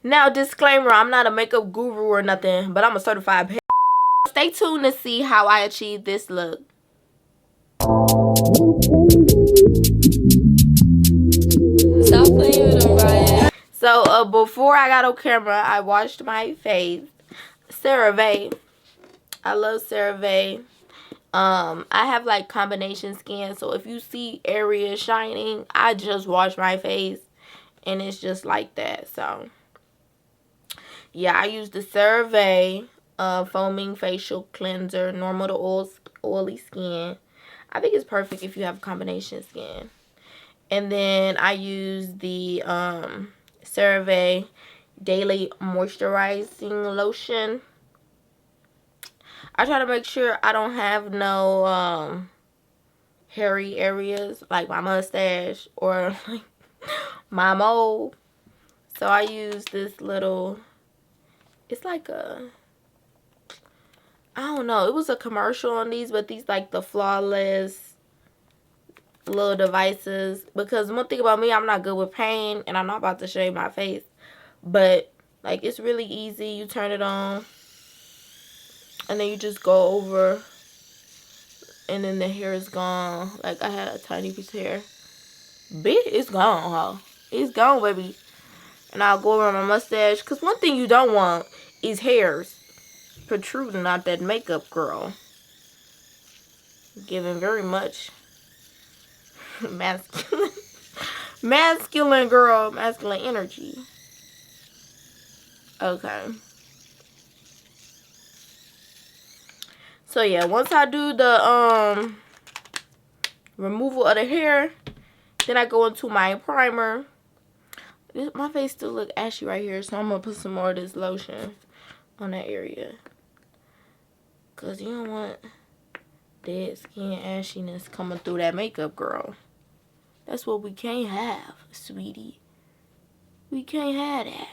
Now, disclaimer, I'm not a makeup guru or nothing, but I'm a certified. Stay tuned to see how I achieve this look. Stop playing with them, Ryan. So, before I got on camera, I washed my face. CeraVe. I love CeraVe. I have like combination skin, so if you see areas shining, I just wash my face and it's just like that. So yeah, I use the CeraVe foaming facial cleanser, normal to oily skin. I think it's perfect if you have combination skin. And then I use the CeraVe daily moisturizing lotion. I try to make sure I don't have no hairy areas like my mustache or like my mole. So I use this little, it's like a, I don't know, it was a commercial on these, but these like the flawless little devices. Because one thing about me, I'm not good with pain and I'm not about to shave my face. But like it's really easy. You turn it on and then you just go over and then the hair is gone. Like I had a tiny piece of hair. Bitch, it's gone, huh? It's gone, baby. And I'll go around my mustache. Because one thing you don't want is hairs protruding out that makeup, girl. Giving very much masculine. Masculine, girl. Masculine energy. Okay. So, yeah. Once I do the removal of the hair, then I go into my primer. My face still look ashy right here, so I'm going to put some more of this lotion on that area. Because you don't want dead skin ashiness coming through that makeup, girl. That's what we can't have, sweetie. We can't have that.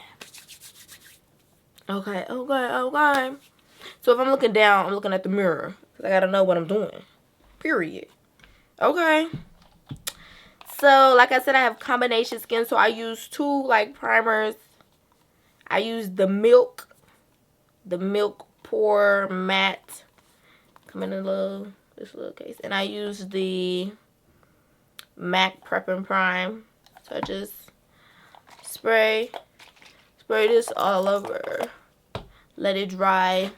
Okay, okay, okay. So if I'm looking down, I'm looking at the mirror. Because I got to know what I'm doing. Period. Okay. So, like I said, I have combination skin. So I use two, like, primers. I use the Milk Pore Matte. Come in this little case. And I use the MAC Prep and Prime. So I just spray this all over. Let it dry.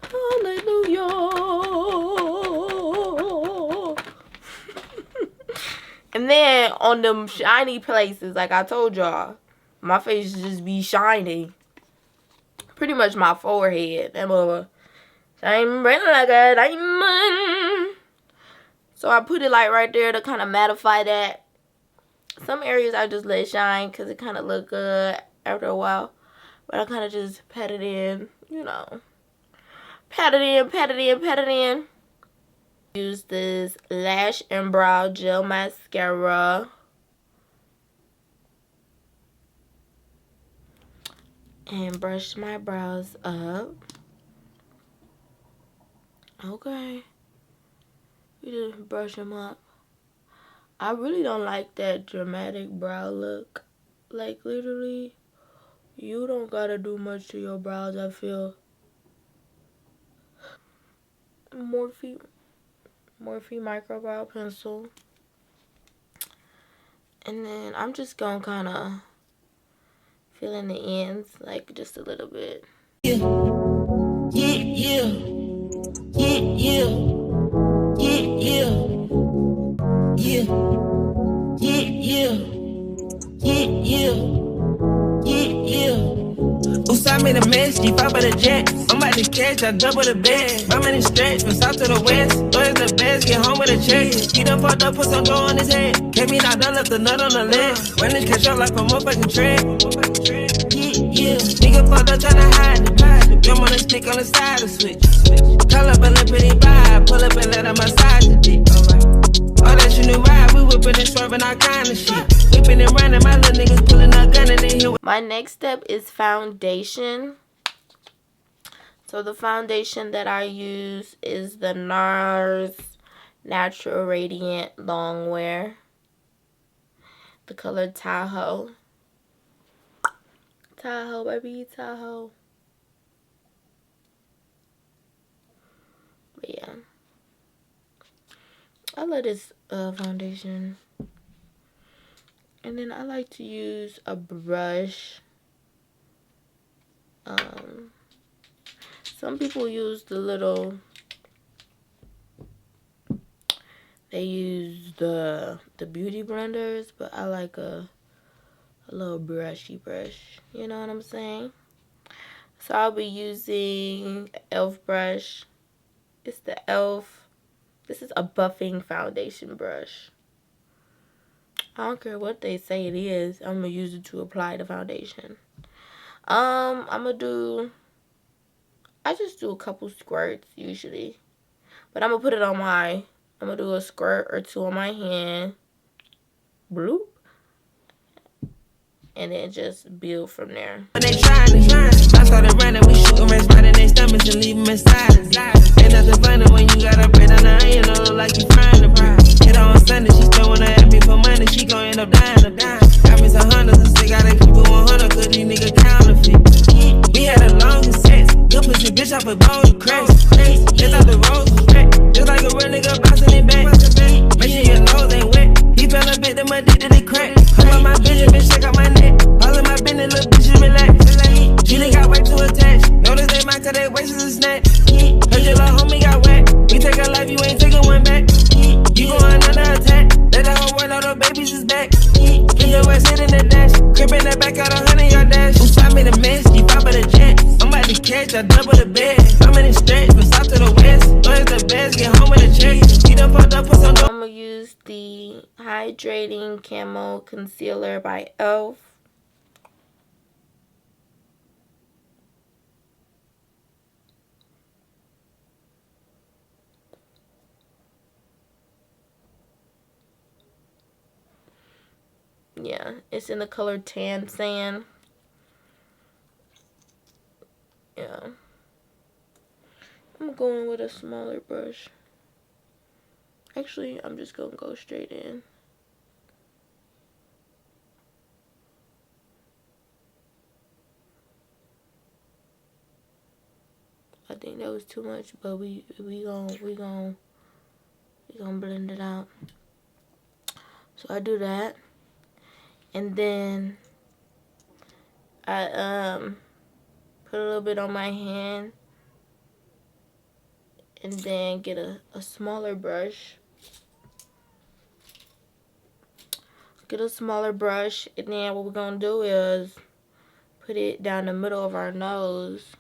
Hallelujah. And then on them shiny places, like I told y'all, my face just be shining. Pretty much my forehead. That mother shine bright like a diamond. So I put it like right there to kind of mattify that. Some areas I just let shine because it kind of look good after a while. But I kind of just pat it in, you know. Pat it in, pat it in, pat it in. Use this Lash and Brow Gel Mascara. And brush my brows up. Okay. You just brush them up. I really don't like that dramatic brow look. Like, literally, you don't gotta do much to your brows, I feel. Morphe Micro Brow Pencil. And then I'm just gonna kind of fill in the ends, like, just a little bit. Yeah. Yeah, yeah. Yeah, yeah. Yeah, yeah. Yeah. Yeah, yeah. Yeah, yeah. Yeah, yeah. Oops, I made a mess, you pop out the jet. I'm about to catch, I double the bed. My money stretch from south to the west. Lawyers the best, get home with a check. He done fucked up, put some dough on his head. Kept me knocked down, left the nut on the leg. When this catch up like a motherfucking tread. Yeah, nigga fucked up tryna hide it. Jump on the stick on the side of switch. Call up a little pretty vibe, pull up and let her massage the dick. All that you knew ride, we whipping and swerving all kind of shit. Whipping and running, my little niggas pulling a gun and they here. My next step is foundation. So the foundation that I use is the NARS Natural Radiant Longwear. The color Tahoe. Tahoe, baby, Tahoe. But yeah, I love this foundation. And then I like to use a brush. Some people use the little, they use the beauty blenders, but I like a little brushy brush. You know what I'm saying? So I'll be using e.l.f. brush. It's the e.l.f. This is a buffing foundation brush. I don't care what they say it is. I'm gonna use it to apply the foundation. I'm gonna do, I just do a couple squirts usually. But I'm gonna put it on I'm gonna do a squirt or two on my hand. Bloop. And then just build from there. When they trying, I started running, we shooting rats right in their stomachs and leave them inside. Ain't nothing funny when you got a bread on the iron, look like you frying the bread. Hit her on Sunday, she still wanna ask me for money, she gon' end up dying of that. Got me some hundreds and still gotta keep it 100, cause these niggas counterfeit. We had the longest sex, good pussy bitch off a bone, you crazy. Just out the rose was wet, just like a real nigga bouncing it back. Make sure your nose ain't wet, he fell a bit, them addicted to crack. Come on my bitch, bitch, check out my neck. All of my business, little bitches relax. You nigga got way too attached. Notice they might cause they waist is a snack. Heard your little homie got wet. We take a life, you ain't taking one back. You going under attack. Let the whole world know the babies is back. Spin your ass hit in the dash. Crib in the back out 100-yard dash. Who shot me the mess? You pop of the jet. I'm about to catch, I double the bed. I'm in the stretch, from south to the west. Where's the best? Get home with a check. You done fucked up, put some. I'm gonna use the Hydrating Camo Concealer by e.l.f. Yeah, it's in the color Tan Sand. Yeah. I'm going with a smaller brush. Actually, I'm just gonna go straight in. I think that was too much, but we gonna blend it out. So I do that, and then I put a little bit on my hand, and then get a smaller brush. Get a smaller brush, and then what we're gonna do is put it down the middle of our nose.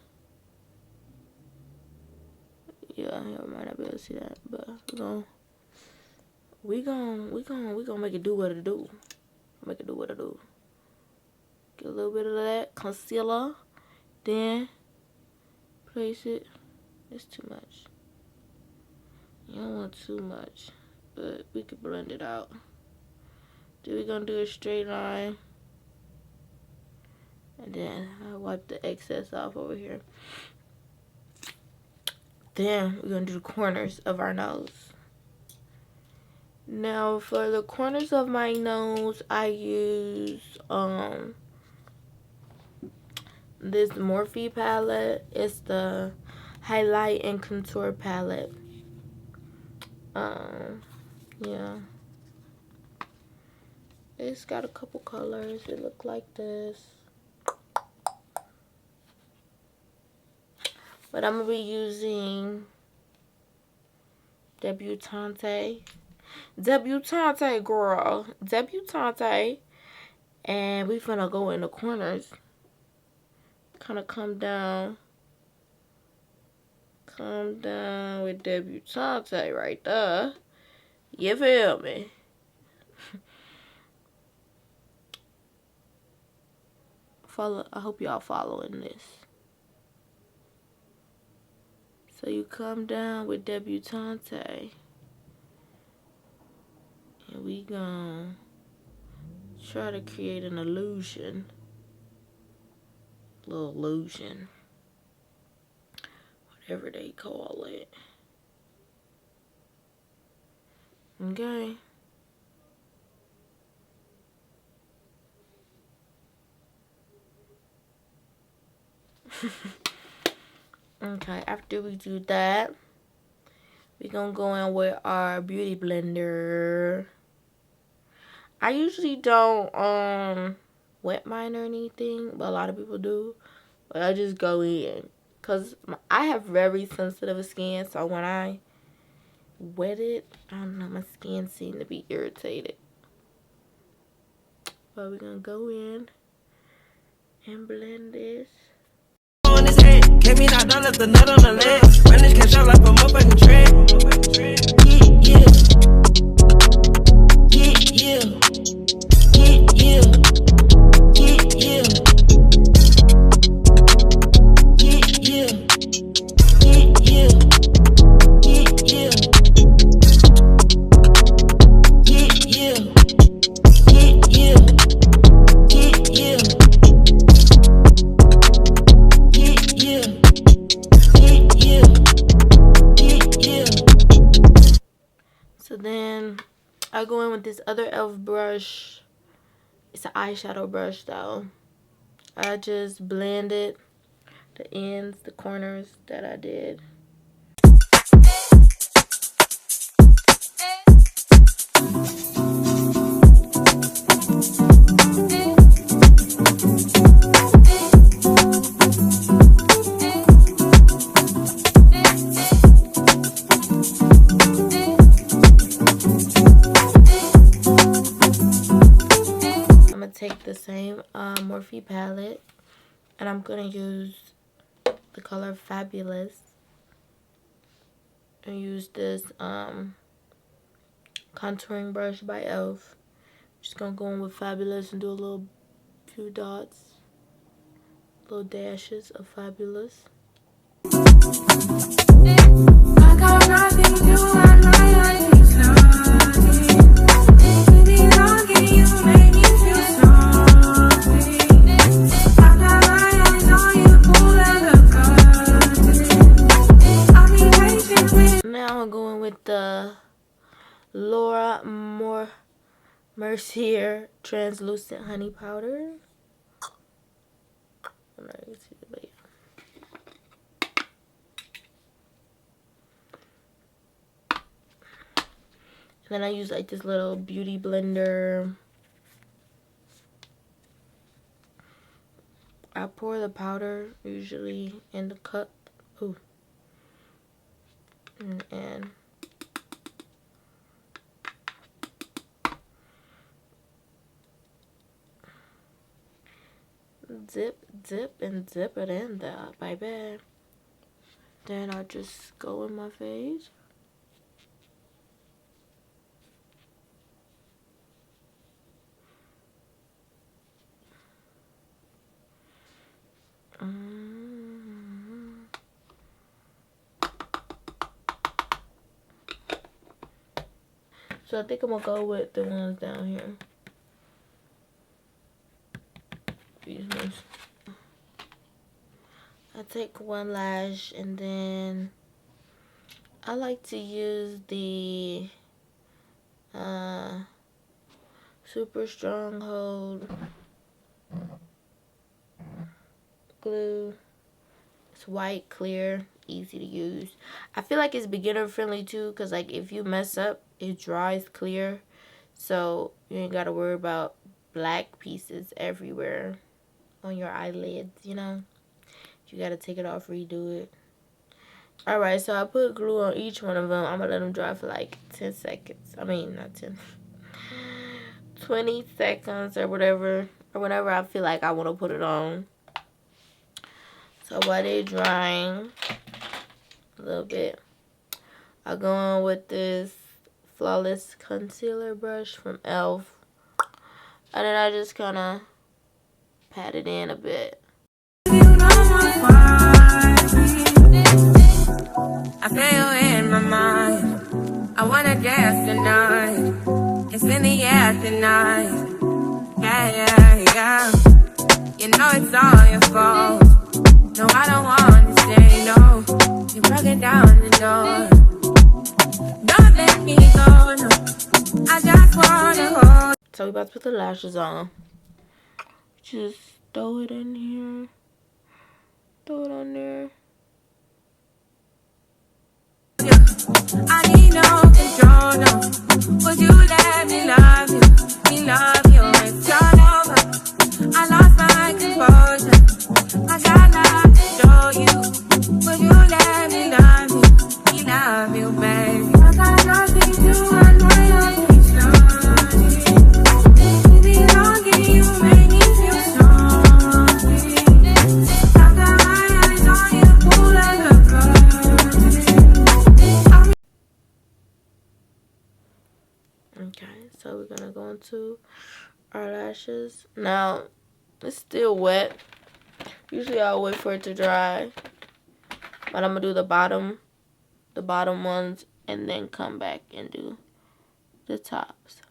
Yeah, you might not be able to see that, but we gonna make it do what it do. Make it do what it do. Get a little bit of that concealer, then place it. It's too much. You don't want too much, but we could blend it out. Then we're gonna do a straight line, and then I wipe the excess off over here. Then we're gonna do the corners of our nose. Now for the corners of my nose, I use this Morphe palette. It's the highlight and contour palette. Yeah. It's got a couple colors. It look like this. But I'm gonna be using Debutante, girl. Debutante. And we finna go in the corners. Kind of come down. Come down with Debutante right there. You feel me? I hope y'all following this. So you come down with Debutante. And we gonna try to create an illusion. Little illusion. Whatever they call it. Okay. Okay, after we do that, we're gonna go in with our beauty blender. I usually don't wet mine or anything, but a lot of people do. But I just go in because I have very sensitive skin, so when I wet it, I don't know, my skin seems to be irritated. But we're gonna go in and blend this. On his head, kept me knocked down, left the nut on the leg. Run this cash out like a motherfucking trend. Yeah, yeah, yeah, yeah, yeah, yeah, yeah, yeah, yeah, yeah, yeah, yeah, So then I go in with this other e.l.f. brush. It's an eyeshadow brush though. I just blended the ends, the corners that I did. Take the same Morphe palette, and I'm gonna use the color Fabulous and use this contouring brush by e.l.f. Just gonna go in with Fabulous and do a little few dots, little dashes of Fabulous. I got nothing to hide, my life is the Laura Mercier translucent honey powder. I'm not gonna see it, but yeah. And then I use like this little beauty blender. I pour the powder usually in the cup. Ooh. And dip and dip it in there, baby. Then I'll just go in my face. So I think I'm gonna go with the ones down here. These ones. I take one lash and then I like to use the Super Stronghold glue. It's white, clear, easy to use. I feel like it's beginner friendly too, because like if you mess up, it dries clear, so you ain't gotta worry about black pieces everywhere on your eyelids, you know. You gotta take it off, redo it. Alright, so I put glue on each one of them. I'm gonna let them dry for like 10 seconds. I mean, not 10. 20 seconds or whatever. Or whenever I feel like I want to put it on. So while they're drying a little bit, I go on with this Flawless Concealer brush from e.l.f. And then I just kind of pat it in a bit. I feel in my mind. I wanna dance tonight. It's in the air tonight. Yeah, yeah, yeah. You know it's all your fault. No, I don't want to say no. You're broken down the door. Don't let me go, no. I just wanna hold. So we about to put the lashes on. Just throw it in here. Throw it on there. I need no control, no. Would you let me love you? Me love you, it's all over. I lost my composure. I got love to show you. Would you let me love you? Me love you, baby. I got nothing to unwind your you belong in you, make me feel sorry. I got my eyes on you, pull like a bird. Okay, so we're gonna go into our lashes. Now, it's still wet. Usually I'll wait for it to dry. But I'm gonna do the bottom ones, and then come back and do the tops.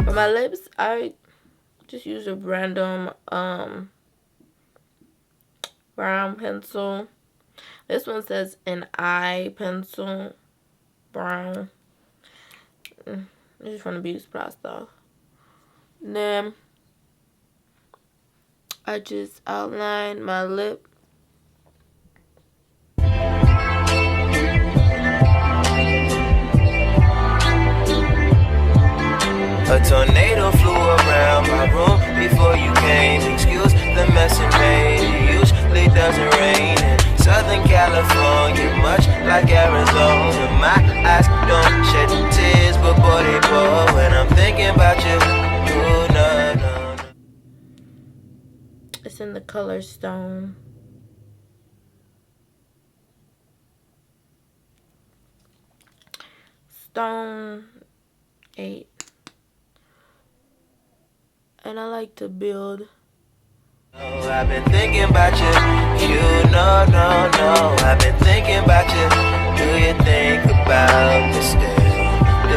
For my lips, I just use a random brown pencil. This one says an eye pencil, brown. This is from the Beauty Supply stuff. Then I just outline my lip. A tornado flew around my room before you came. Excuse the mess it made. It usually doesn't rain in Southern California, much like Arizona. My eyes don't shed tears, but boy they pour when I'm thinking about you. Ooh, no, no, no. It's in the color Stone. Stone 8. And I like to build. Oh, I've been thinking about you. You know, no, no. I've been thinking about you. Do you think about me still? Do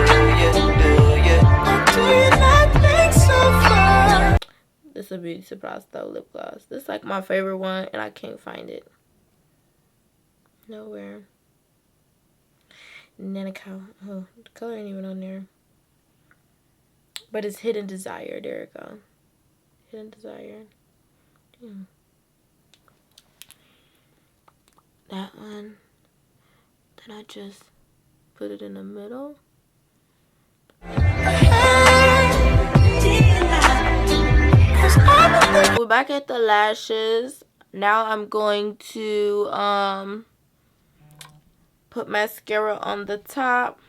you not think so far? This is a Beauty Supply Stuff lip gloss. This is like my favorite one, and I can't find it nowhere. And then the color ain't even on there. But it's Hidden Desire. There it go. Hidden Desire. That one. Then I just put it in the middle. We're back at the lashes. Now I'm going to put mascara on the top.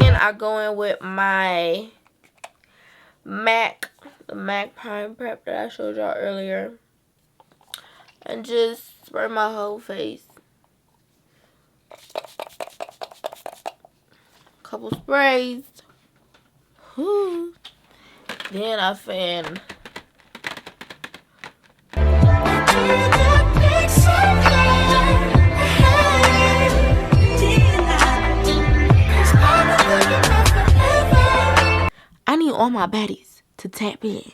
And I go in with my the MAC Prime Prep that I showed y'all earlier. And just spray my whole face. Couple sprays. Whew. Then I fan. I need all my baddies to tap in.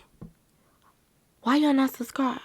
Why y'all not subscribed?